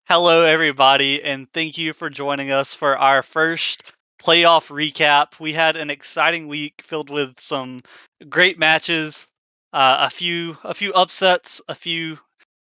Hello, everybody, and thank you for joining us for our first playoff recap. We had an exciting week filled with some great matches, a few upsets, a few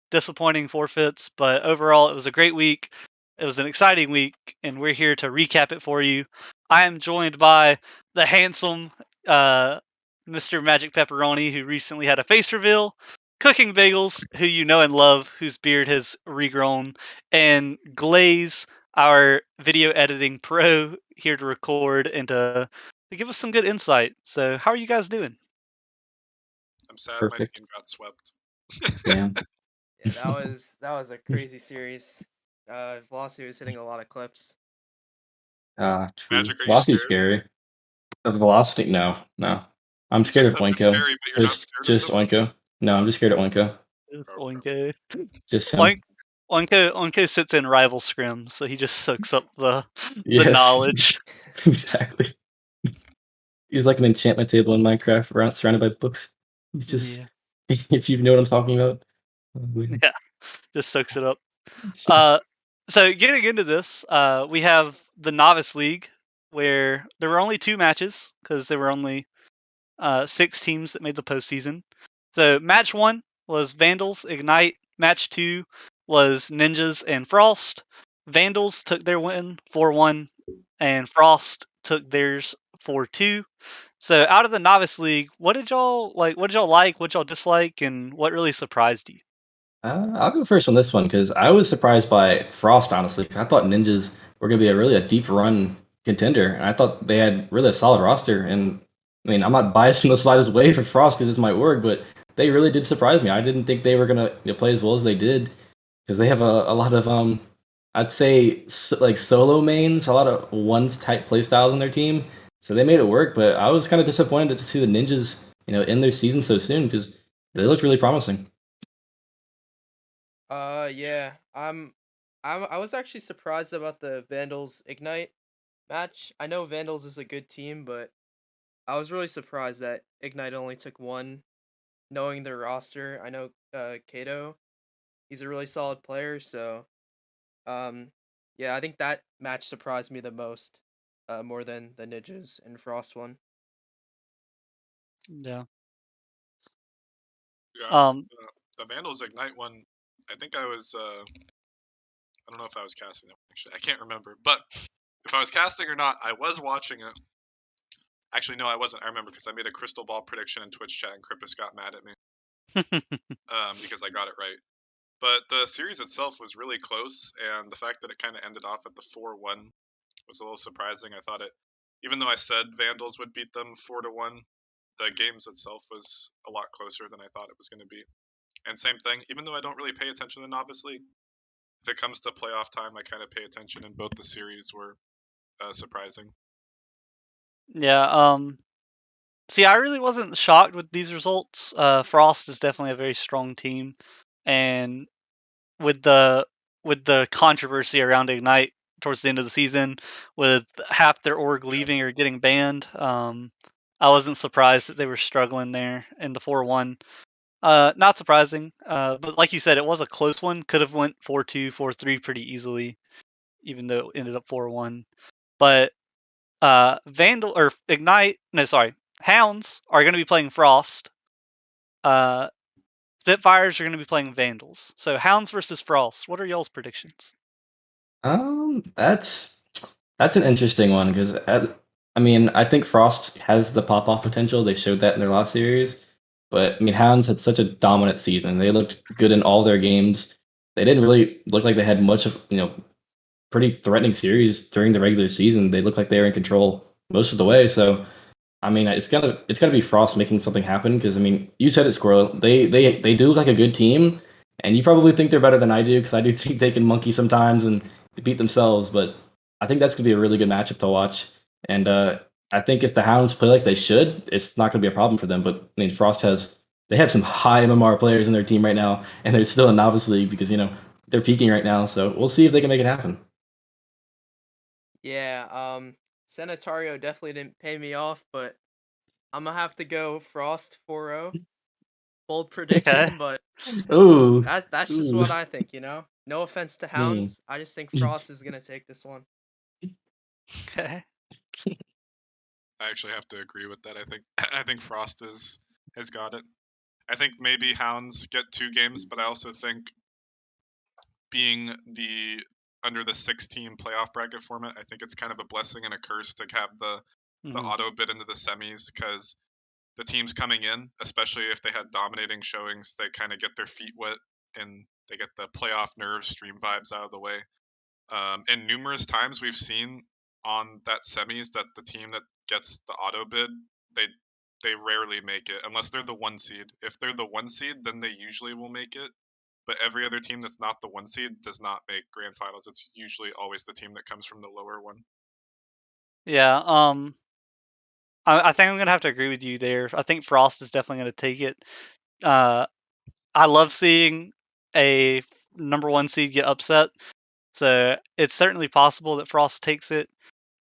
disappointing forfeits, but overall, it was a great week. It was an exciting week, and we're here to recap it for you. I am joined by the handsome uh, Mr. Magic Pepperoni, who recently had a face reveal, Cooking Bagels, who you know and love, whose beard has regrown, and Glaze, our video editing pro, here to record and to give us some good insight. So, how are you guys doing? I'm sad my Perfect. team got swept. Damn. Yeah, that was a crazy series. Velocity was hitting a lot of clips. True. Magic, are you Velocity's scared? scary. The velocity? No, no. I'm You scared just of said it was Oinko. scary, but you're not Just, scared of just them? Oinko. No, I'm just scared of Oinko. Okay. Oinko. Just Oink, him. Onko sits in rival scrim, so he just soaks up the Yes, knowledge. exactly. He's like an enchantment table in Minecraft, surrounded by books. He's Yeah, just, if you know what I'm talking about. Oh, man. yeah, just soaks it up. Uh, so getting into this, we have the novice league where there were only two matches because there were only six teams that made the postseason. So match one was Vandals Ignite. Match two was Ninjas and Frost. Vandals took their win 4-1, and Frost took theirs 4-2. So out of the novice league, what did y'all like? What did y'all like? What y'all dislike? And what really surprised you? I'll go first on this one because I was surprised by Frost. Honestly, I thought Ninjas were going to be a deep run contender, and I thought they had really a solid roster. And I mean, I'm not biased in the slightest way for Frost because it's my work, but they really did surprise me. I didn't think they were going to play as well as they did because they have a lot of I'd say like solo mains, a lot of one type playstyles on their team. So they made it work, but I was kind of disappointed to see the Ninjas, end their season so soon because they looked really promising. Yeah, I was actually surprised about the Vandals Ignite match. I know Vandals is a good team, but I was really surprised that Ignite only took one. Knowing their roster, I know Kato, he's a really solid player. So, um, yeah, I think that match surprised me the most, more than the Ninjas and Frost one. Yeah. Yeah. Um. The Vandals Ignite one, I think I don't know if I was casting them, actually. I can't remember. But if I was casting or not, I was watching it. Actually, no, I wasn't. I remember because I made a crystal ball prediction in Twitch chat and Krippus got mad at me because I got it right. But the series itself was really close, and the fact that it kind of ended off at the 4-1 was a little surprising. I thought it, even though I said Vandals would beat them 4-1, the games itself was a lot closer than I thought it was going to be. And same thing, even though I don't really pay attention to Novice League, if it comes to playoff time, I kind of pay attention, and both the series were surprising. yeah. See, I really wasn't shocked with these results. Frost is definitely a very strong team, and with the controversy around Ignite towards the end of the season, with half their org Yeah, leaving or getting banned, I wasn't surprised that they were struggling there in the 4-1. Not surprising, but like you said, it was a close one. Could have went 4-2, 4-3 pretty easily, even though it ended up 4-1. But Vandal or Ignite, no, sorry, Hounds are going to be playing Frost. Uh, Spitfires are going to be playing Vandals. So Hounds versus Frost. What are y'all's predictions? That's an interesting one because I mean I think Frost has the pop off potential. They showed that in their last series, but I mean Hounds had such a dominant season. They looked good in all their games. They didn't really look like they had much of pretty threatening series during the regular season. They looked like they were in control most of the way. So I mean, it's gotta be Frost making something happen because I mean, you said it, Squirrel. They do look like a good team, and you probably think they're better than I do because I do think they can monkey sometimes and beat themselves. But I think that's gonna be a really good matchup to watch. And I think if the Hounds play like they should, it's not gonna be a problem for them. But I mean, Frost has they have some high MMR players in their team right now, and they're still in novice league because they're peaking right now. So we'll see if they can make it happen. Yeah, Sanitario definitely didn't pay me off, but I'm gonna have to go Frost 4-0. bold prediction, but Ooh. that's just Ooh. what I think. No offense to Mm. Hounds, I just think Frost is gonna take this one. Okay. I actually have to agree with that. I think I think Frost has got it. I think maybe Hounds get 2 games, but I also think being the under the 16 playoff bracket format, I think it's kind of a blessing and a curse to have the Mhm. auto bid into the semis because the teams coming in, especially if they had dominating showings, they kind of get their feet wet and they get the playoff nerves, stream vibes out of the way. And numerous times we've seen on that semis that the team that gets the auto bid, they they rarely make it unless they're the 1 seed. If they're the 1 seed, then they usually will make it. But every other team that's not the 1 seed does not make grand finals. It's usually always the team that comes from the lower one. Yeah. I think I'm gonna have to agree with you there. I think Frost is definitely gonna take it. Uh, I love seeing a number one seed get upset, so it's certainly possible that Frost takes it.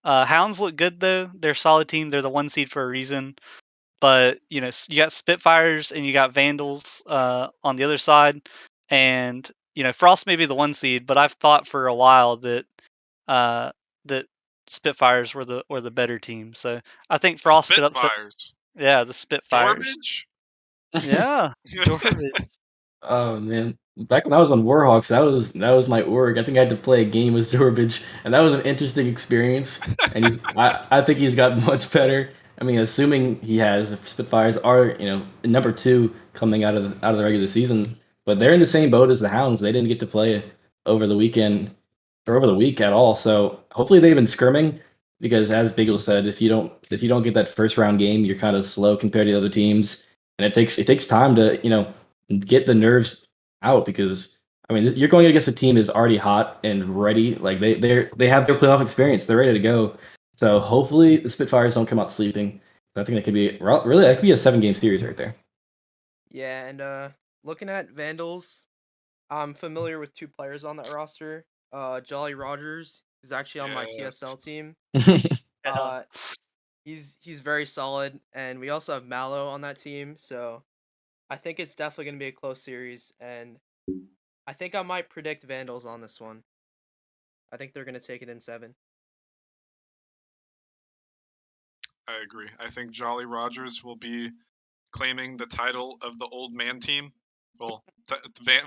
Hounds look good though; they're a solid team. They're the 1 seed for a reason. But you got Spitfires and you got Vandals on the other side, and Frost may be the 1 seed, but I've thought for a while that uh, that Spitfires were the better team. So I think The Frost could upset. Spitfires. Yeah, the Spitfires. Jorbage? Yeah, Jorvik. Oh man, back when I was on Warhawks, that was my org. I think I had to play a game with Zorbage, and that was an interesting experience. And I think he's got much better. I mean, assuming he has, if Spitfires are number two coming out of the regular season, but they're in the same boat as the Hounds. They didn't get to play over the weekend or over the week at all. So hopefully they've been scrimming because, as Bagel said, if you don't get that first round game, you're kind of slow compared to the other teams, and it takes time to get the nerves out because I mean you're going against a team that's already hot and ready. Like they have their playoff experience. They're ready to go. So hopefully the Spitfires don't come out sleeping. I think that could be really that could be a 7 game series right there. Yeah, and looking at Vandals, I'm familiar with 2 players on that roster. Jolly Rogers is actually on my PSL Yes. team. Yeah. Uh, he's very solid, and we also have Mallow on that team. So I think it's definitely gonna be a close series, and I think I might predict Vandals on this one. I think they're gonna take it in 7. I agree. I think Jolly Rogers will be claiming the title of the old man team. Well,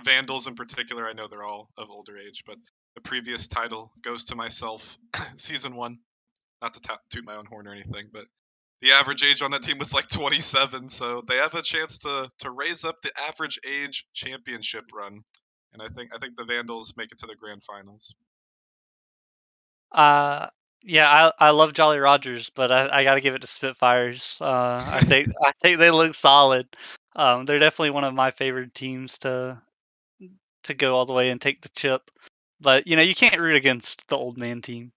Vandals in particular, I know they're all of older age, but the previous title goes to myself, season 1. Not to toot my own horn or anything, but the average age on that team was like 27, so they have a chance to raise up the average age championship run. And I think the Vandals make it to the grand finals. Uh, yeah, I love Jolly Rogers, but I got to give it to Spitfires. I think they look solid. They're definitely one of my favorite teams to go all the way and take the chip. But you can't root against the old man team.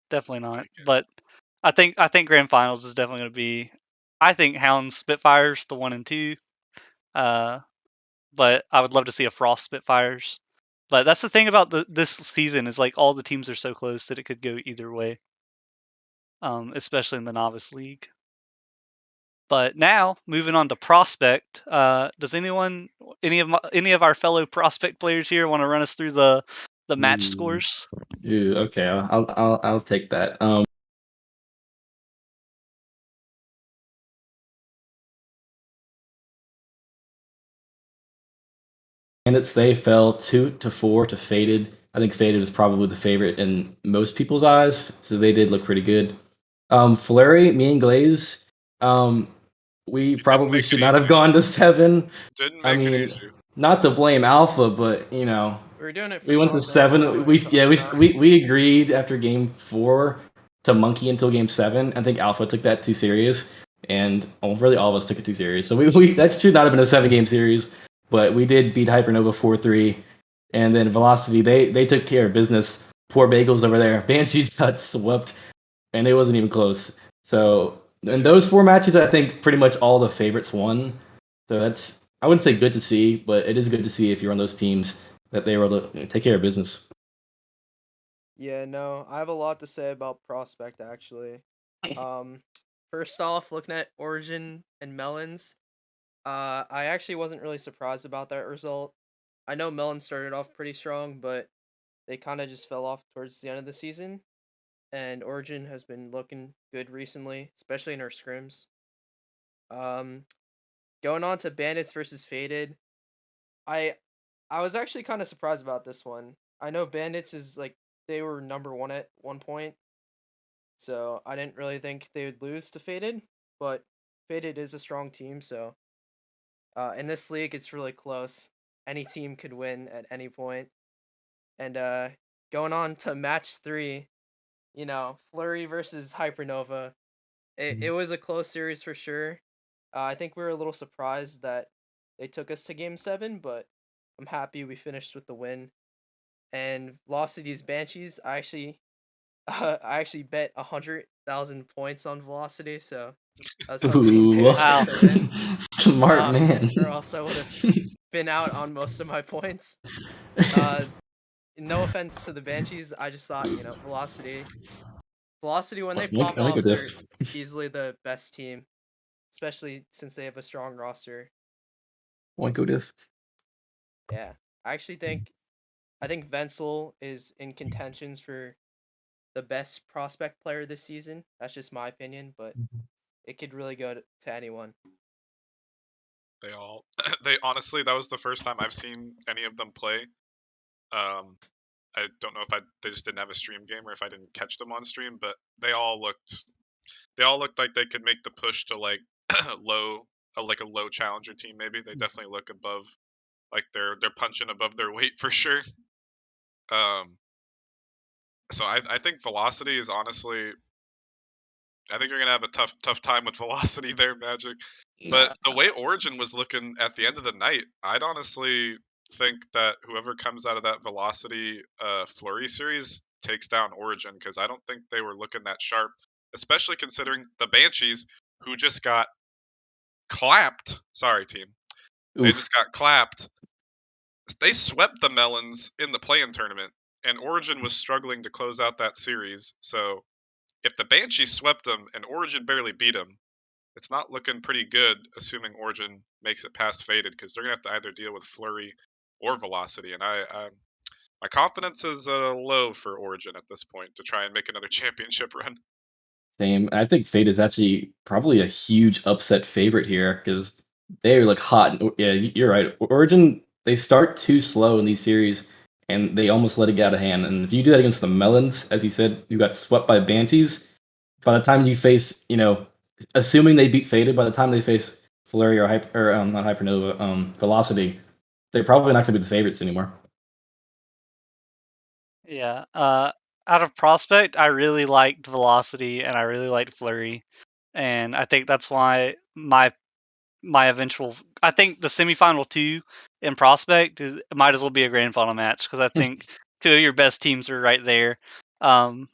Definitely I not. get it. But I think grand finals is definitely going to be. I think Hounds Spitfires the 1 and 2. Uh, but I would love to see a Frost Spitfires. But that's the thing about this season is like all the teams are so close that it could go either way. Especially in the novice league. But now moving on to prospect, does any of our fellow prospect players here want to run us through the match Ooh, scores? ooh, okay, I'll take that. Bandits they fell 2-4 to Faded. I think Faded is probably the favorite in most people's eyes, so they did look pretty good. Flurry, me and Glaze, um, we Didn't probably make it should not have easy. gone to 7. Didn't I make it mean, easy. not to blame Alpha, but We were doing it for we went to fun, though. I don't know 7. what you're We yeah talking we about. we agreed after game 4 to monkey until game 7. I think Alpha took that too serious, and really all of us took it too serious. So we that should not have been a 7 game series, but we did beat Hypernova 4-3, and then Velocity they took care of business. Poor Bagels over there. Banshees got swept, and it wasn't even close. So in Yeah. those 4 matches, I think pretty much all the favorites won. So that's I wouldn't say good to see, but it is good to see if you're on those teams that they were able to take care of business. Yeah, no, I have a lot to say about Prospect actually. Um, First off, looking at Origin and Melons, I actually wasn't really surprised about that result. I know Melon started off pretty strong, but they kind of just fell off towards the end of the season. And Origin has been looking good recently, especially in our scrims. Um, Going on to Bandits versus Faded, I I was actually kind of surprised about this one. I know Bandits is like they were number one at one point, so I didn't really think they would lose to Faded, but Faded is a strong team, so in this league it's really close. Any team could win at any point. And going on to match 3, Flurry versus Hypernova. It was a close series for sure. I think we were a little surprised that they took us to game 7, but I'm happy we finished with the win. And Velocity's Banshees, I actually bet 100,000 points on Velocity, so I was hoping they Ooh, would take Wow. the win, smart man. or else I would have been out on most of my points. Uh, no offense to the Banshees, I just thought Velocity when they I pop think off, of they're this. easily the best team, especially since they have a strong roster. One go this. Yeah, I actually think Wenzel is in contentions for the best prospect player this season. That's just my opinion, but it could really go to anyone. They all, they honestly, that was the first time I've seen any of them play. Um, I don't know if they just didn't have a stream game or if I didn't catch them on stream, but they all looked like they could make the push to like low, like a low challenger team. Maybe they definitely look above, like they're punching above their weight for sure. Um, so I think Velocity is honestly, I think you're gonna have a tough time with Velocity there, Magic. But Yeah. the way Origin was looking at the end of the night, I'd honestly think that whoever comes out of that Velocity Flurry series takes down Origin because I don't think they were looking that sharp, especially considering the Banshees who just got clapped. Sorry, team. They Oof. just got clapped. They swept the Melons in the play-in tournament, and Origin was struggling to close out that series. So if the Banshees swept them and Origin barely beat them, it's not looking pretty good, assuming Origin makes it past Faded, because they're gonna have to either deal with Flurry or Velocity, and my confidence is low for Origin at this point to try and make another championship run. Same. I think Fate is actually probably a huge upset favorite here because they look hot. Yeah, you're right. Origin, they start too slow in these series and they almost let it get out of hand. And if you do that against the Melons, as you said, you got swept by Banshees. By the time you face, assuming they beat Faded, by the time they face Flurry or not Hypernova, Velocity, they're probably not going to be the favorites anymore. Yeah. Out of prospect, I really liked Velocity and I really liked Flurry, and I think that's why my eventual. I think the semifinal two in prospect is might as well be a grand final match because I think two of your best teams are right there. Um,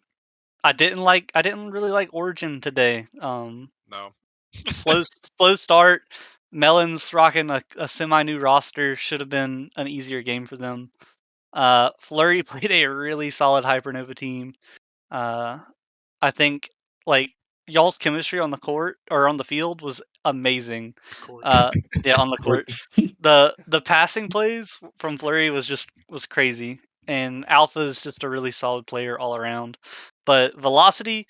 I didn't really like Origin today. No, Slow start. Melons rocking a semi new roster should have been an easier game for them. Flurry played a really solid Hypernova team. Uh, I think like y'all's chemistry on the court or on the field was amazing. the court. Uh, yeah, on the Or- court. The passing plays from Flurry was crazy, and Alpha is just a really solid player all around. But Velocity,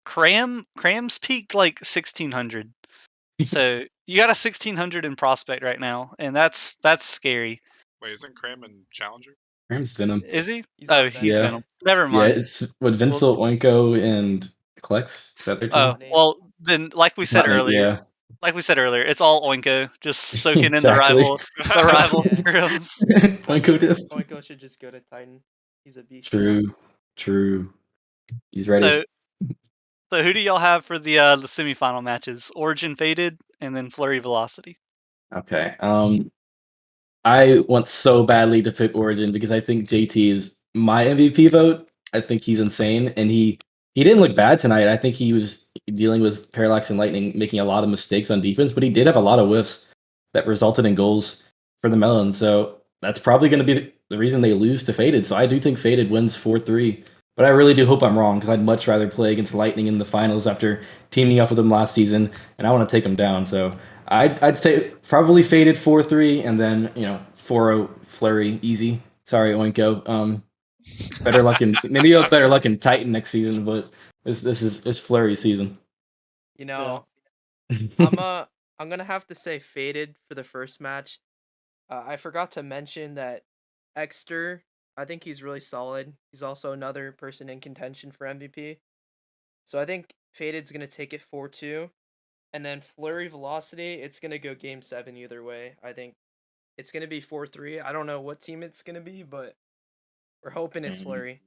Cram's peaked like 1600. So you got a 1600 in prospect right now, and that's scary. Wait, isn't Cram and Challenger? Rams Venom. Is he? He's Oh, on he's Yeah. Venom. Venom. Never Yeah, mind. it's with Well, Vincel, Oinko, and Klex. Is that their oh team? Not Nate. well, then Not Nate, yeah. like we said earlier, it's all Oinko, just soaking in Exactly. the rival Yeah. scrims. Oinko diff. Oinko should just go to Titan. He's a beast. True. True. He's ready. So so who do y'all have for the semifinal matches? Origin Faded and then Flurry Velocity. Okay. I want so badly to pick Origin because I think JT is my MVP vote. I think he's insane, and he didn't look bad tonight. I think he was dealing with Parallax and Lightning, making a lot of mistakes on defense, but he did have a lot of whiffs that resulted in goals for the Melons. So that's probably going to be the reason they lose to Faded. So I do think Faded wins 4-3, but I really do hope I'm wrong because I'd much rather play against Lightning in the finals after teaming up with them last season, and I want to take them down. So I'd say probably faded 4-3, and then 4-0 Flurry easy. Sorry, Oinko. Better luck in maybe you have better luck in Titan next season, but this is Flurry season. You Yeah. know, I'm gonna have to say faded for the first match. I forgot to mention that Exter, I think he's really solid. He's also another person in contention for MVP. So I think Faded's gonna take it 4-2. And then Flurry Velocity, it's gonna go game 7 either way. I think it's gonna be 4-3. I don't know what team it's gonna be, but we're hoping it's Flurry.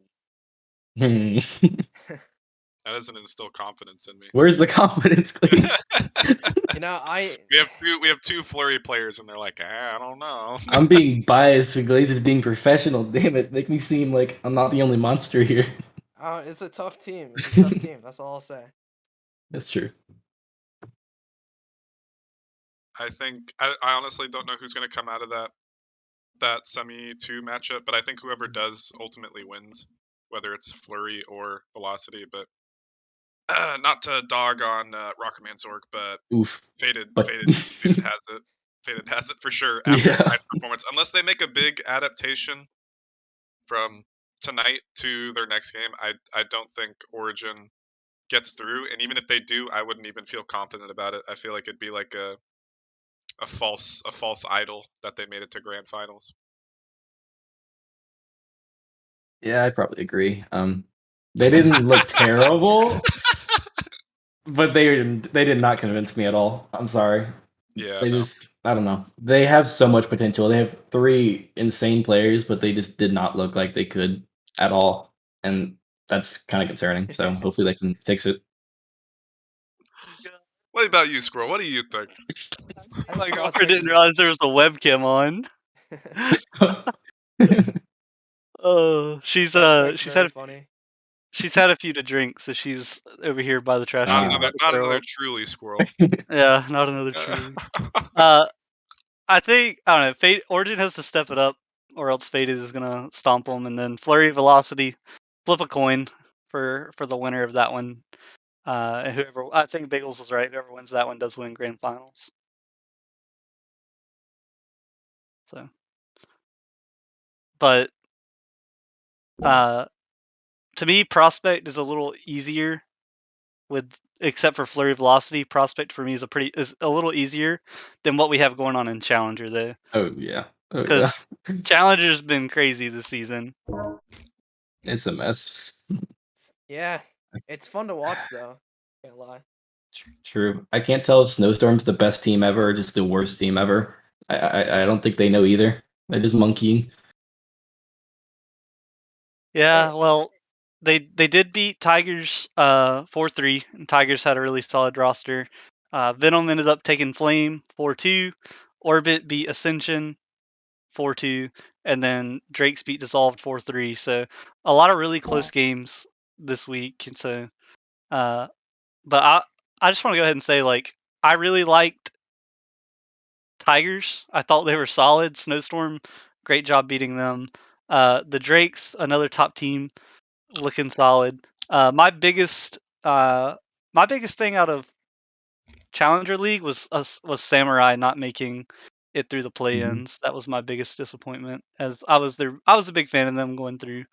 That doesn't instill confidence in me. Where's the confidence, Glaze? You know, I We have two Flurry players, and they're like, I don't know. I'm being biased, and Glaze is being professional. Damn it, make me seem like I'm not the only monster here. it's a tough team. It's a tough team. That's all I'll say. That's true. I think I honestly don't know who's going to come out of that semi 2 matchup, but I think whoever does ultimately wins, whether it's Flurry or Velocity. But not to dog on Rocketman Zork, but Oof. Faded But Faded has it. Faded has it for sure after yeah. tonight's performance, unless they make a big adaptation from tonight to their next game. I don't think Origin gets through, and even if they do, I wouldn't even feel confident about it. I feel like it'd be like a false idol that they made it to grand finals. Yeah, I probably agree. They didn't look terrible, but they did not convince me at all. I'm sorry. Yeah, They no. just I don't know. They have so much potential. They have 3 insane players, but they just did not look like they could at all. And that's kind of concerning. So hopefully they can fix it. What about you, Squirrel? What do you think? I think My girlfriend Prospect didn't is realize there was a webcam on. Oh, Prospect's very funny. she's had a few to drink, so she's over here by the trash Not can Ah. another about to not throw another up. truly Squirrel. Yeah, not another truly. I think I don't know. Fate Origin has to step it up, or else Faded is gonna stomp them, and then Flurry Velocity, flip a coin for the winner of that one. And whoever I think Bagels was right. Whoever wins that one does win grand finals. So, but uh, to me, Prospect is a little easier with except for Flurry Velocity. Prospect for me is a little easier than what we have going on in Challenger though, Oh yeah. Oh yeah. because Challenger's been crazy this season. It's a mess. Yeah, it's fun to watch though. Can't lie. True. I can't tell if Snowstorm's the best team ever or just the worst team ever. I don't think they know either. They're just monkeying. Yeah, Hey, well, they did beat Tigers 4-3, and Tigers had a really solid roster. Venom ended up taking Flame 4-2. Orbit beat Ascension 4-2, and then Drake's beat Dissolved 4-3. So a lot of really close games this week. And so, uh, but I just want to go ahead and say like I really liked Tigers. I thought they were solid. Snowstorm, great job beating them. The Drakes, another top team, looking solid. My biggest thing out of Challenger League was Samurai not making it through the Mhm. play-ins. That was my biggest disappointment, as I was a big fan of them going through,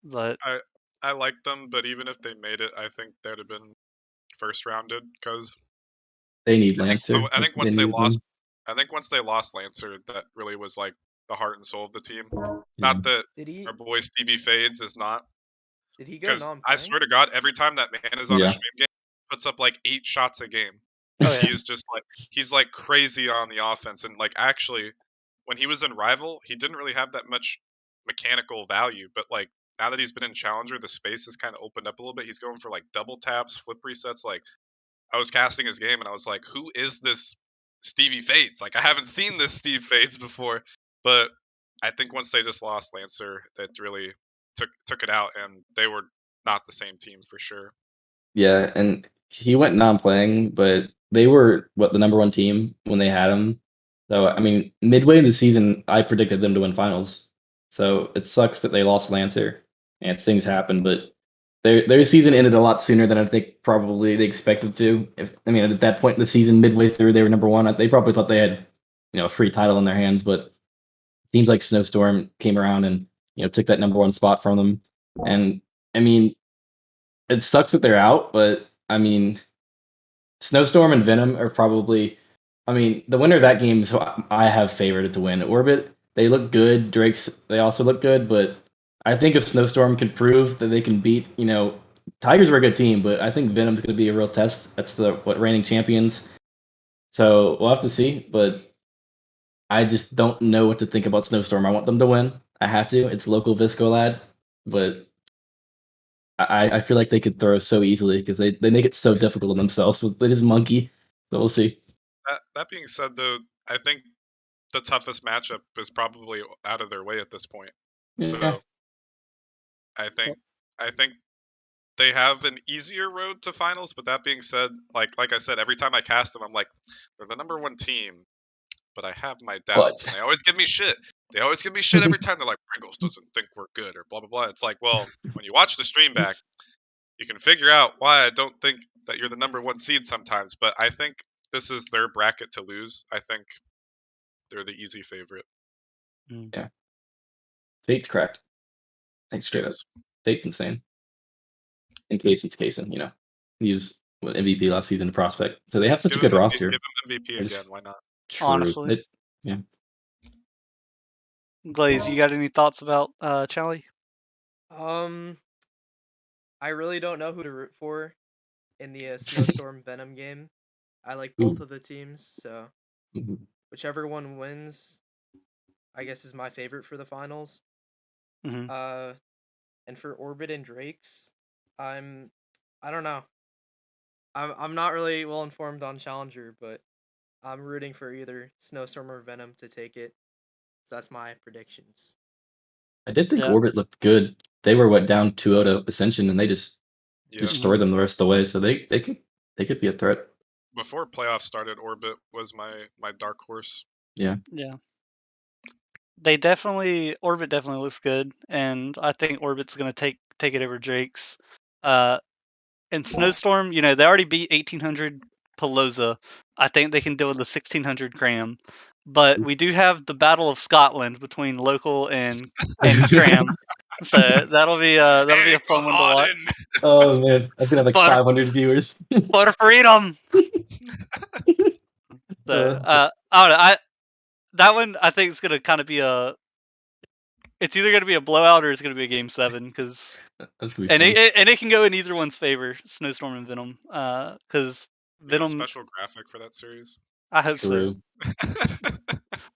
but I like them, but even if they made it, I think they'd have been first rounded because They need Lancer. I think They once they needed one. lost, I think once they lost Lancer, that really was like the heart and soul of the team. Yeah. Not that did our he boy Stevie Fades is not, did he go because non I playing? swear to God, every time that man is on a Yeah. stream game, he puts up like 8 shots a game. oh He yeah, is just like he's like crazy on the offense, and like actually, when he was in Rival, he didn't really have that much mechanical value, but like now that he's been in Challenger, the space has kind of opened up a little bit. He's going for like double taps, flip resets. Like I was casting his game and I was like, who is this Stevie Fades? Like I haven't seen this Steve Fades before. But I think once they just lost Lancer, that really took it out, and they were not the same team for sure. Yeah, and he went non-playing, but they were what the number 1 team when they had him. So I mean, midway in the season, I predicted them to win finals. So it sucks that they lost Lancer, and things happen. But their season ended a lot sooner than I think probably they expected to. At that point in the season, midway through, they were number one. They probably thought they had a free title in their hands, but teams like Snowstorm came around and took that number one spot from them. And I mean, it sucks that they're out, but I mean, Snowstorm and Venom are probably. I mean, the winner of that game is who I have favored to win. Orbit, they look good. Drake's, they also look good, but I think if Snowstorm can prove that they can beat, Tigers were a good team, but I think Venom's going to be a real test. That's the reigning champions. So we'll have to see, but I just don't know what to think about Snowstorm. I want them to win. I have to. It's local Visco lad, but I feel like they could throw so easily because they make it so difficult on themselves with his monkey. So we'll see. That being said, though, I think the toughest matchup is probably out of their way at this point. Yeah. So I think they have an easier road to finals. But that being said, like I said, every time I cast them, I'm like, they're the number one team, but I have my doubts, and they always give me shit. They always give me shit every time. They're like, Pringles doesn't think we're good, or blah blah blah. It's like, well, when you watch the stream back, you can figure out why I don't think that you're the number one seed sometimes. But I think this is their bracket to lose. I think they're the easy favorite. Yeah. Fate's cracked. Like straight up. Yes. Fate's insane. And Casey's Kaysen, he was MVP last season, prospect. So they have such a good roster. Give him MVP again. Why not? True. Honestly. Yeah. Glaze, you got any thoughts about Charlie? I really don't know who to root for in the Snowstorm Venom game. I like both of the teams, so whichever one wins, I guess is my favorite for the finals. Mm-hmm. And for Orbit and Drakes, I don't know. I'm not really well informed on Challenger, but I'm rooting for either Snowstorm or Venom to take it. So that's my predictions. I did think Orbit looked good. They were down 2-0 to Ascension, and they just destroyed them the rest of the way. So they could be a threat. Before playoffs started, Orbit was my dark horse. Yeah. Yeah. Orbit definitely looks good, and I think Orbit's gonna take it over Drake's. And Snowstorm, they already beat 1800 Pelosa. I think they can deal with the 1600 Cram. But we do have the Battle of Scotland between local and Cram. So that'll be a fun one to watch. Oh man, that's gonna have like 500 viewers. For freedom. So I don't know. That one I think is gonna kind of be it's either gonna be a blowout or it's gonna be a game 7 because it can go in either one's favor, Snowstorm and Venom. Because Venom special graphic for that series. I hope so.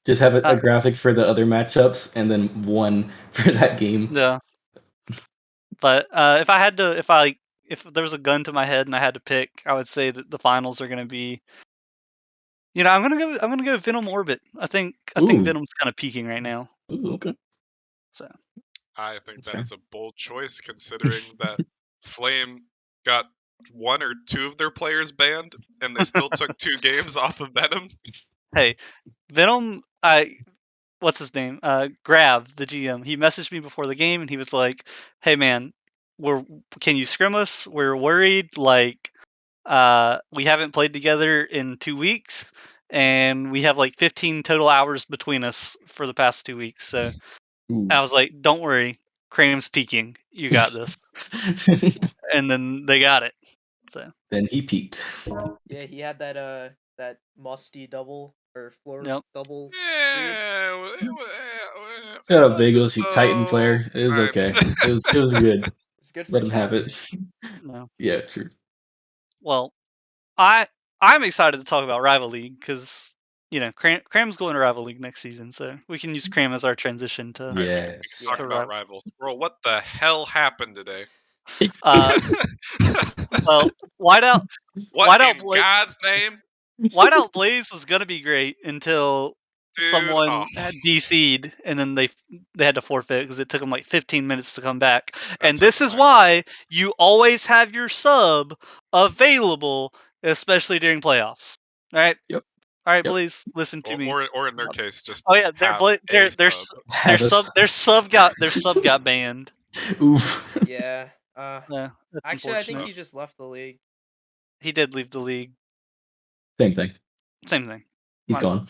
Just have a graphic for the other matchups and then one for that game. Yeah. But if there was a gun to my head and I had to pick, I would say that the finals are going to be. I'm gonna go Venom Orbit. I think Venom's kind of peaking right now. Ooh, okay. So. I think that is a bold choice, considering that Flame got 1 or 2 of their players banned, and they still took 2 games off of Venom. Hey, Venom, what's his name? Grav, the GM. He messaged me before the game, and he was like, "Hey, man, can you scrim us? We're worried. Like, we haven't played together in 2 weeks, and we have like 15 total hours between us for the past 2 weeks." So I was like, "Don't worry, Cram's peaking. You got this." And then they got it. So then he peaked. Yeah, he had that musty double or floor double. Yeah, Got a big OC Titan player. It was okay. It was good. It's good for Let him have it. No. Yeah, true. Well, I'm excited to talk about Rival League because Cram's going to Rival League next season, so we can use Cram as our transition to. Yes. Talk about rivals. Bro, what the hell happened today? Well, Whiteout. What in God's name? Whiteout Blaze was gonna be great until someone had DC'd, and then they had to forfeit because it took them like 15 minutes to come back. And this is why you always have your sub available, especially during playoffs. All right. Yep. All right, please listen to me. Or in their case, just their sub got banned. Oof. Yeah. Yeah, that's Actually, I think unfortunate. he just left the league. He did leave the league. Same thing. Same thing. He's Might as well. gone.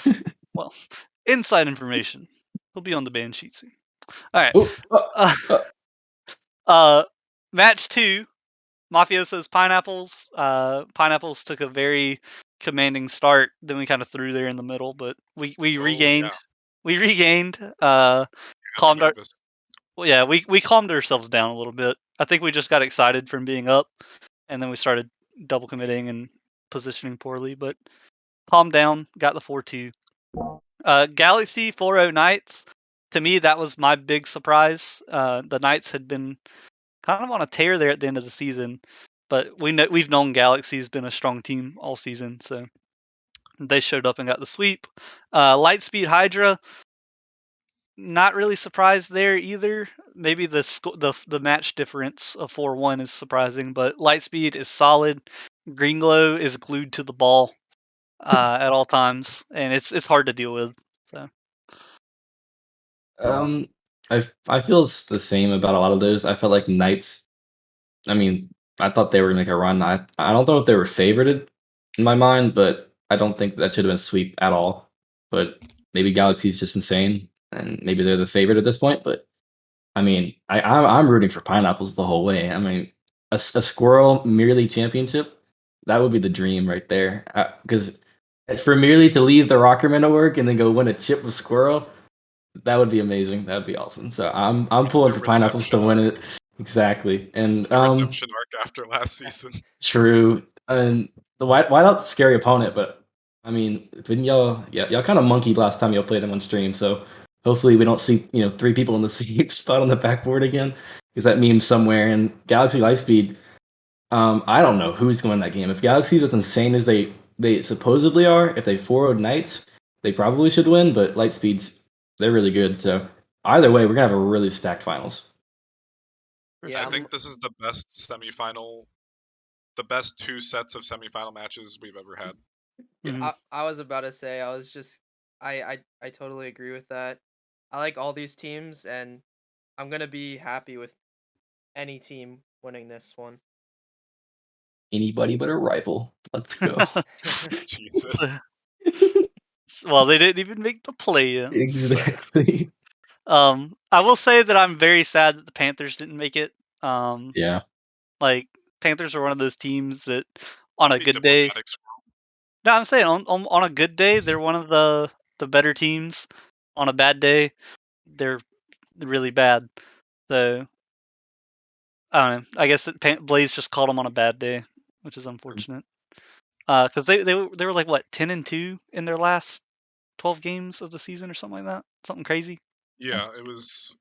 Yeah. Well, inside information. He'll be on the ban sheet soon. All right. Oh, Uh, uh, uh, match 2. Mafioso's Pineapples. Pineapples took a very commanding start. Then we kind of threw there in the middle, but we Oh yeah, regained. We regained. you had me Calmed our. nervous. Well, yeah, we calmed ourselves down a little bit. I think we just got excited from being up, and then we started double committing and positioning poorly. But calmed down, got the 4-2. Galaxy 4-0 Knights. To me, that was my big surprise. The Knights had been kind of on a tear there at the end of the season, but we've known Galaxy's been a strong team all season, so they showed up and got the sweep. Lightspeed Hydra, not really surprised there either. Maybe the match difference of 4-1 is surprising, but Lightspeed is solid. Greenglow is glued to the ball at all times, and it's hard to deal with. So um, I feel it's the same about a lot of those. I felt like Knights. I mean, I thought they were gonna make a run. I don't know if they were favorited in my mind, but I don't think that should have been a sweep at all. But maybe Galaxy's just insane, and maybe they're the favorite at this point. But I mean, I'm rooting for Pineapples the whole way. I mean, a Squirrel Merely Championship, that would be the dream right there. Because for Merely to leave the Rockerman to work and then go win a chip with Squirrel, that would be amazing. That would be awesome. So I'm pulling The for Pineapples to redemption, win it. Exactly. And the redemption arc after last season. true. And the Whiteout's a scary opponent, but I mean, didn't y'all kind of monkeyed last time y'all played him on stream, so hopefully we don't see, 3 people in the same spot on the backboard again. Because that meme somewhere in Galaxy Lightspeed, I don't know who's going to win that game. If Galaxy's as insane as they supposedly are, if they 4-0 Knights, they probably should win, but Lightspeed's they're really good. So either way, we're gonna have a really stacked finals. for Yeah, I sure. think this is the best semifinal, the best 2 sets of semifinal matches we've ever had. yeah. Mhm. I was about to say I totally agree with that. I like all these teams, and I'm gonna be happy with any team winning this one. Anybody but a rival. Let's go. Jesus. Well, they didn't even make the play-ins. So. Exactly. I will say that I'm very sad that the Panthers didn't make it. Um, Yeah. like Panthers are one of those teams that on a Beat good day. diplomatic squirrel. No, I'm saying on a good day they're one of the better teams. On a bad day, they're really bad. So I don't know. I guess Blaze just called them on a bad day, which is unfortunate. Because they were like what 10-2 in their last 12 games of the season or something like that. Something crazy. Yeah, it was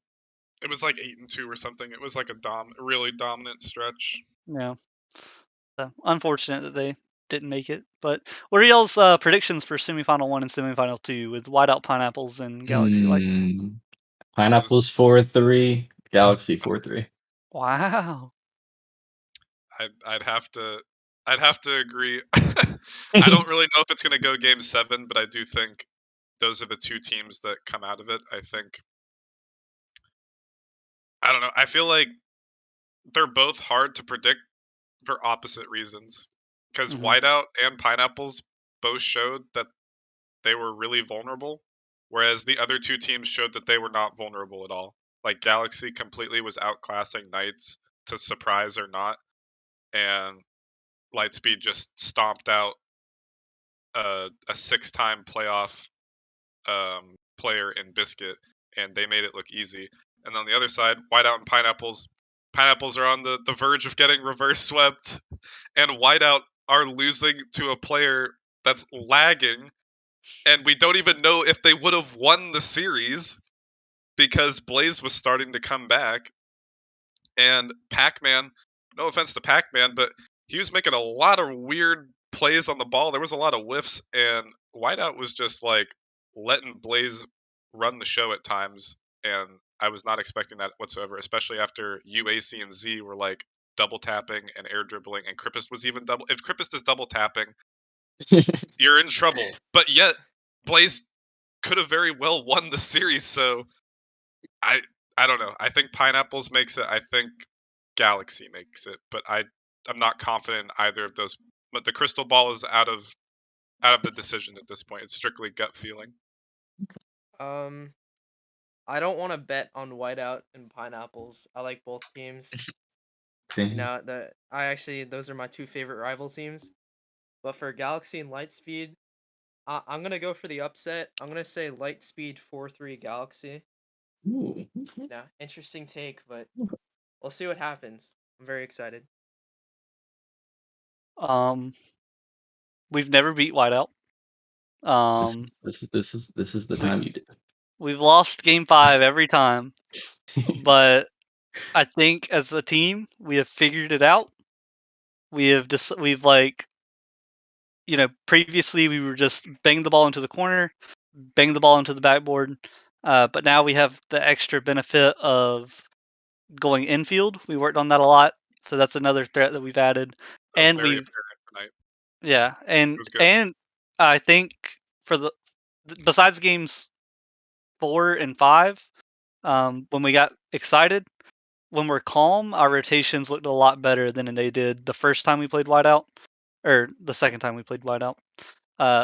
like 8-2 or something. It was like a really dominant stretch. Yeah. So unfortunate that they didn't make it. But what are y'all's predictions for semifinal 1 and semifinal 2 with Whiteout Pineapples and Galaxy Lightning? Mm, This is Pineapples 4-3, Galaxy 4-3. Wow. I'd have to agree. I don't really know if it's gonna go game 7, but I do think those are the 2 teams that come out of it. I don't know. I feel like they're both hard to predict for opposite reasons. Because Hmm. Whiteout and Pineapples both showed that they were really vulnerable, whereas the other 2 teams showed that they were not vulnerable at all. Like Galaxy completely was outclassing Knights to surprise or not, and Lightspeed just stomped out a 6-time playoff player in Biscuit, and they made it look easy. And on the other side, Whiteout and Pineapples are on the verge of getting reverse swept, and Whiteout are losing to a player that's lagging, and we don't even know if they would have won the series because Blaze was starting to come back, and Pac-Man, no offense to Pac-Man, but he was making a lot of weird plays on the ball. There was a lot of whiffs, and Whiteout was just like letting Blaze run the show at times, and I was not expecting that whatsoever, especially after UAC and Z were like double tapping and air dribbling, and Krippist was even double. If Krippist is double tapping, you're in trouble. But yet, Blaze could have very well won the series. So I I don't know. I think Pineapples makes it. I think Galaxy makes it, but I'm not confident in either of those. But the crystal ball is out of the decision at this point. It's strictly gut feeling. Um, I don't want to bet on whiteout and pineapples. I like both teams. Same You here. know, those are my two favorite rival teams. But for Galaxy and Lightspeed, I'm gonna go for the upset. I'm gonna say Lightspeed 4-3 Galaxy. Ooh, okay. Now, interesting take, but we'll see what happens. I'm very excited. Um, we've never beat Whiteout. This is the We time you did. we've lost game 5 every time, but I think as a team we have figured it out. We've like, previously we were just bang the ball into the corner, bang the ball into the backboard, but now we have the extra benefit of going infield. We worked on that a lot, so that's another threat that we've added. That was And very we've apparent tonight. Yeah, It was good. and I think for besides games 4 and 5, when we got excited, when we're calm, our rotations looked a lot better than they did the first time we played Whiteout, or the second time we played Whiteout.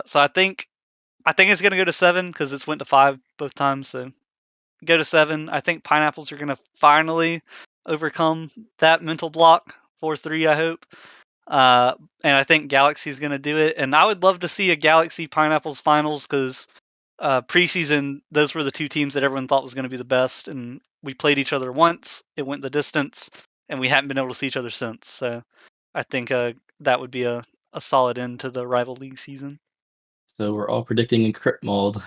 So I think it's gonna go to 7 because it's went to 5 both times. So go to 7. I think pineapples are gonna finally overcome that mental block. 4-3, I hope. And I think Galaxy's going to do it. And I would love to see a Galaxy Pineapples finals because preseason, those were the two teams that everyone thought was going to be the best. And we played each other once, it went the distance, and we haven't been able to see each other since. So I think that would be a solid end to the rival league season. So we're all predicting a crit mold.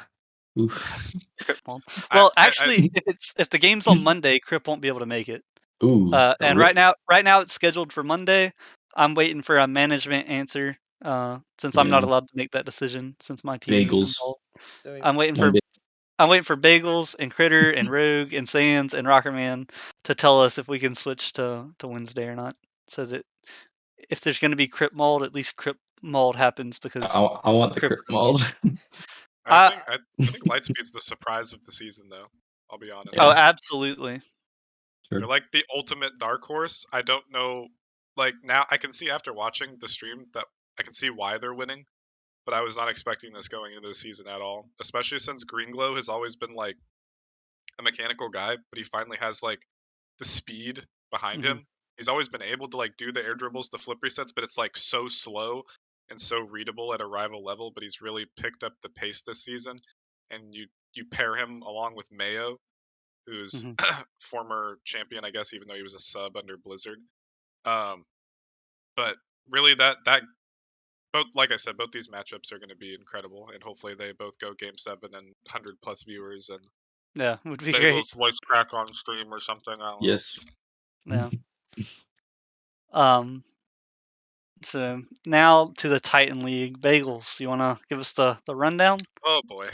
Oof. Crip won't. I, Well, I, I actually, if the game's on Monday, Crip won't be able to make it. Ooh, And right now it's scheduled for Monday. I'm waiting for a management answer. Since I'm not yeah, allowed to make that decision, since my team is bagels. involved. So I'm waiting One for big. I'm waiting for Bagels and Critter and Rogue and Sands and Rockerman to tell us if we can switch to Wednesday or not. So that if there's going to be Crip mold, at least Crip mold happens because I want the Crip. crit mold. I I think I think Lightspeed's the surprise of the season, though. I'll be honest. Oh, Yeah, absolutely. They're sure. like the ultimate dark horse. I don't know. Like now, I can see after watching the stream that I can see why they're winning, but I was not expecting this going into the season at all. Especially since Greenglow has always been like a mechanical guy, but he finally has like the speed behind Hmm. him. He's always been able to like do the air dribbles, the flip resets, but it's like so slow and so readable at a rival level. But he's really picked up the pace this season, and you pair him along with Mayo, who's Hmm. former champion, I guess, even though he was a sub under Blizzard. Um, but really, that both, like I said, both these matchups are going to be incredible, and hopefully they both go Game 7 and 100+ viewers and Yeah, it would be great. Bagel's voice crack on stream or something. I don't know. Yes. Yeah. Um. So now to the Titan League. Bagels, you want to give us the rundown? Oh boy,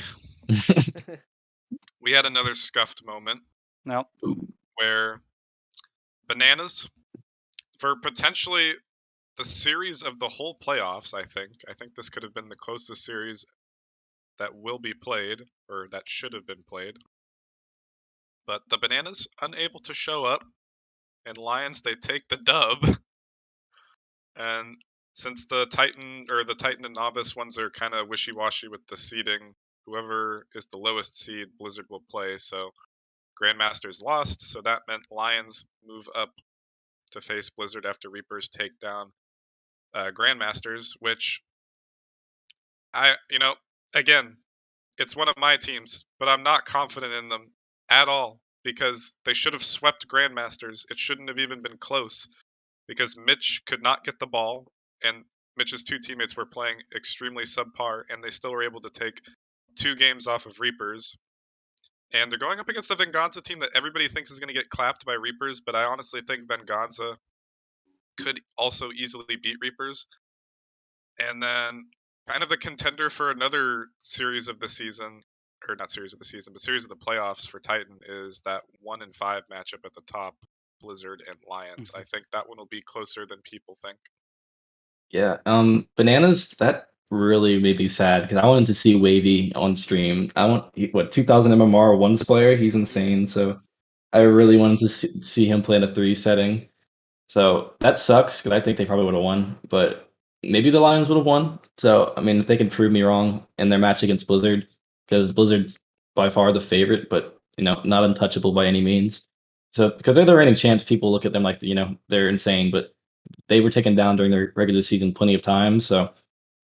we had another scuffed moment No. Ooh. where Bananas, for potentially the series of the whole playoffs, I think this could have been the closest series that will be played or that should have been played. But the Bananas unable to show up, and Lions they take the dub. And since the Titan and Novice ones are kind of wishy-washy with the seeding, whoever is the lowest seed, Blizzard will play. So Grandmasters lost, so that meant Lions move up to face Blizzard after Reapers take down Grandmasters, which again, it's one of my teams, but I'm not confident in them at all because they should have swept Grandmasters. It shouldn't have even been close because Mitch could not get the ball, and Mitch's two teammates were playing extremely subpar, and they still were able to take 2 games off of Reapers. And they're going up against a Venganza team that everybody thinks is going to get clapped by Reapers, but I honestly think Venganza could also easily beat Reapers. And then kind of the contender for another series of the season, or not series of the season, but series of the playoffs for Titan is that 1 and 5 matchup at the top, Blizzard and Lions. I Mhm. think that one will be closer than people think. Yeah. Bananas. That really made me sad because I wanted to see Wavy on stream. What 2000 MMR ones player. He's yeah, insane. So I really wanted to see him play in a 3 setting. So that sucks because I think they probably would have won, but maybe the Lions would have won. So I mean, if they can prove me wrong in their match against Blizzard, because Blizzard's by far the favorite, but not untouchable by any means. So because they're the reigning champs, people look at them like they're insane, but they were taken down during their regular season plenty of times. So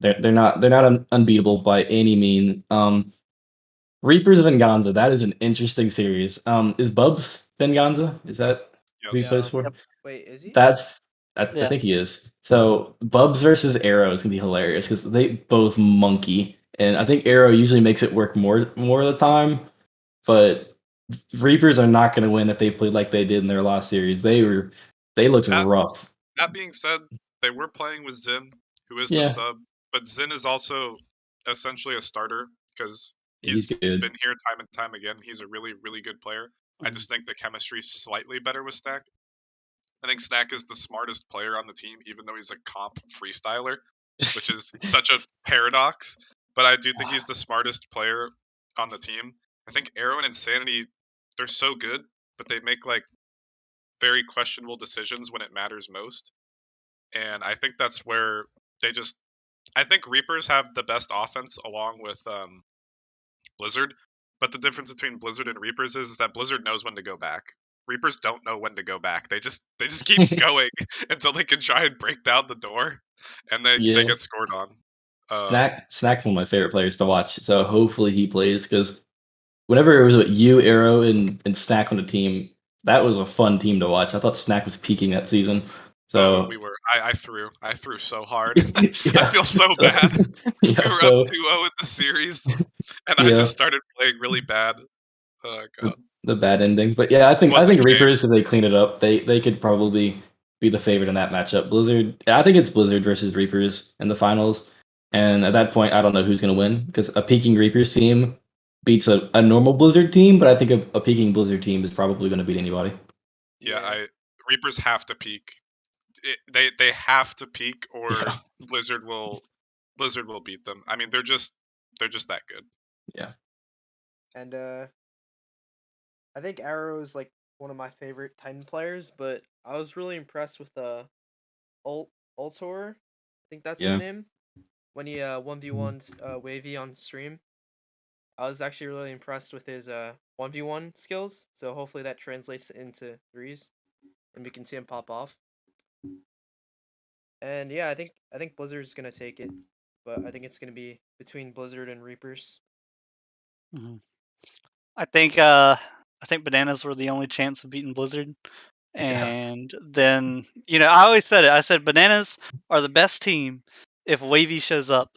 they're not unbeatable by any means. Reapers of Venganza, that is an interesting series. Is Bubs Venganza? Is that who he Yes. plays Yeah. for? Yep. Wait, is he? That's I Yeah. think he is. So Bubs versus Arrow is gonna be hilarious because they both monkey, and I think Arrow usually makes it work more of the time. But Reapers are not gonna win if they played like they did in their last series. They looked That rough. that being said, they were playing with Zin, who is the Yeah, sub, but Zin is also essentially a starter because he's he's good. been here time and time again. He's a really, really good player. I Mhm. just think the chemistry's slightly better with Stack. I think Stack is the smartest player on the team, even though he's a comp freestyler, which is such a paradox. But I do think he's the smartest player on the team. I think Arrow and Insanity, they're so good, but they make like very questionable decisions when it matters most. And I think that's where they just. I think Reapers have the best offense along with Blizzard, but the difference between Blizzard and Reapers is that Blizzard knows when to go back. Reapers don't know when to go back. They just keep going until they can try and break down the door, and they Yeah. get scored on. Snack's one of my favorite players to watch. So hopefully he plays because whenever it was with you, Arrow, and Snack on the team, that was a fun team to watch. I thought Snack was peaking that season. Oh, So we were. I threw so hard. I yeah, feel so so bad. yeah, We were up so 2-0 in the series, and I yeah, just started playing really bad. Oh the, god, the bad ending. But yeah, I it think I was a think shame. Reapers if they clean it up, they could probably be the favorite in that matchup. Blizzard, I think it's Blizzard versus Reapers in the finals, and at that point, I don't know who's gonna win because a peaking Reapers team beats a normal Blizzard team, but I think a peaking Blizzard team is probably gonna beat anybody. Yeah, Yeah. I Reapers have to peak. They have to peak, or Yeah, Blizzard will beat them. I mean, they're just that good. yeah, And I think Arrow is like one of my favorite Titan players, but I was really impressed with Ult Ultor. I think that's his yeah. name. When he 1v1'd Wavy on stream. I was actually really impressed with his 1v1 skills. So hopefully that translates into threes and we can see him pop off. And yeah, I think Blizzard's gonna take it, but I think it's gonna be between Blizzard and Reapers. Mhm. I think bananas were the only chance of beating Blizzard. Yeah. And then, I always said it. I said bananas are the best team if Wavy shows up.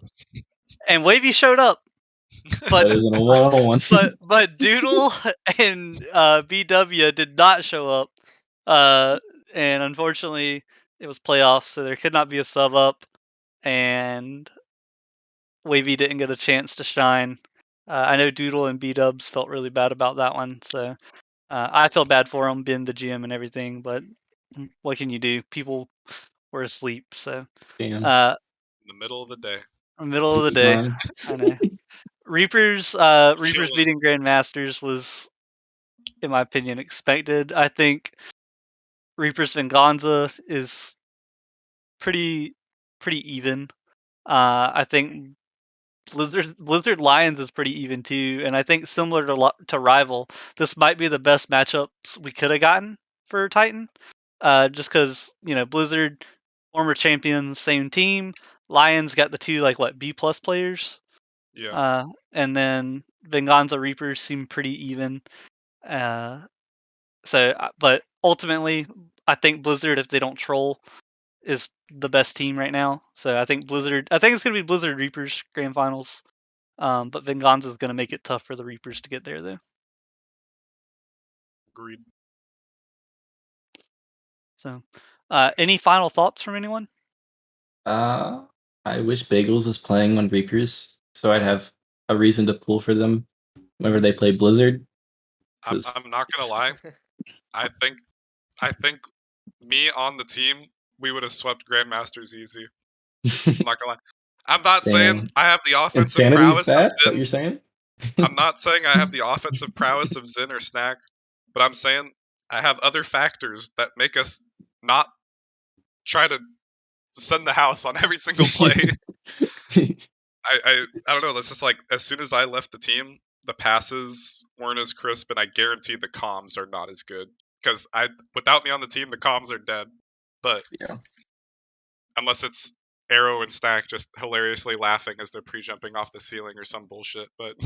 And Wavy showed up, but But it was in a one-on-one. but Doodle and BW did not show up. Uh, and unfortunately, it was playoffs, so there could not be a sub up, and Wavy didn't get a chance to shine. I know Doodle and B Dubs felt really bad about that one, so I feel bad for him being the GM and everything, but what can you do? People were asleep, so Damn. uh, In the middle of the day, middle of the TV day. time. I know. Reapers chilling. beating Grandmasters was, in my opinion, expected. I think Reapers Venganza is pretty pretty even. I think Blizzard Lions is pretty even too, and I think similar to Rival, this might be the best matchups we could have gotten for Titan. Just because Blizzard, former champions, same team. Lions got the two like what B+ players, Yeah, and then Venganza Reapers seem pretty even. Uh, but ultimately, I think Blizzard, if they don't troll, is the best team right now. So I think Blizzard. I think it's gonna be Blizzard Reapers grand finals. But Venganza is gonna make it tough for the Reapers to get there, though. agreed. So, any final thoughts from anyone? Uh, I wish Bagels was playing on Reapers, so I'd have a reason to pull for them whenever they play Blizzard. Because I'm not gonna lie. I think I think me on the team, we would have swept Grandmasters easy. I'm not gonna lie. I'm not saying damn, I have the offensive Insanity's prowess of bad. Is that what Zin. you're saying? I'm not saying I have the offensive prowess of Zin or Snack, but I'm saying I have other factors that make us not try to send the house on every single play. I don't know. That's just like as soon as I left the team, the passes weren't as crisp, and I guarantee the comms are not as good because without me on the team, the comms are dead. But Yeah. unless it's Arrow and Stack just hilariously laughing as they're pre-jumping off the ceiling or some bullshit. But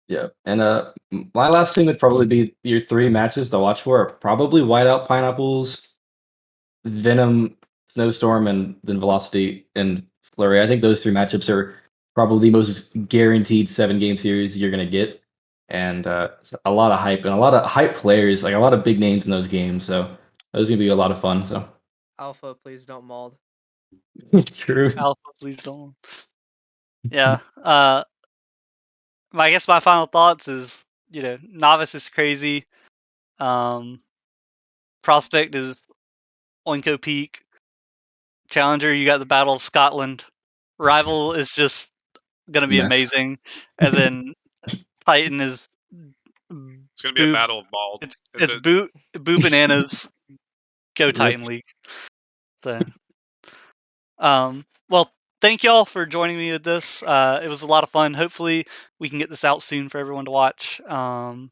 Yeah, and my last thing would probably be your 3 matches to watch for are probably Whiteout Pineapples, Venom, Snowstorm, and then Velocity and Flurry. I think those 3 matchups are probably the most guaranteed 7-game series you're gonna get, and it's a lot of hype and a lot of hype players, like a lot of big names in those games. So those are gonna be a lot of fun. So Alpha, please don't mold. true. Alpha, please don't. Yeah. I guess my final thoughts is, Novice is crazy. Prospect is Oinko Peak. Challenger, you got the Battle of Scotland. Rival is just gonna be Mess. amazing, and then Titan is it's gonna be a boo. battle of Mauled. Is It's it? boo bananas. Go Rip. Titan League. So, well, thank y'all for joining me with this. It was a lot of fun. Hopefully, we can get this out soon for everyone to watch. And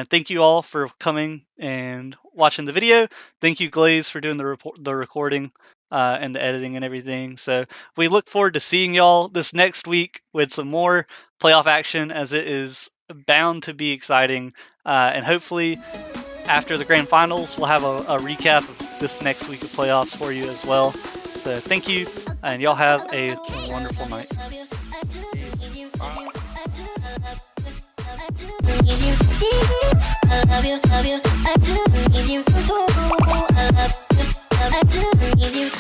thank you all for coming and watching the video. Thank you, Glaze, for doing the recording and the editing and everything. So we look forward to seeing y'all this next week with some more playoff action, as it is bound to be exciting. And hopefully, after the grand finals, we'll have a recap of this next week of playoffs for you as well. So thank you, and y'all have a wonderful night. I do need you.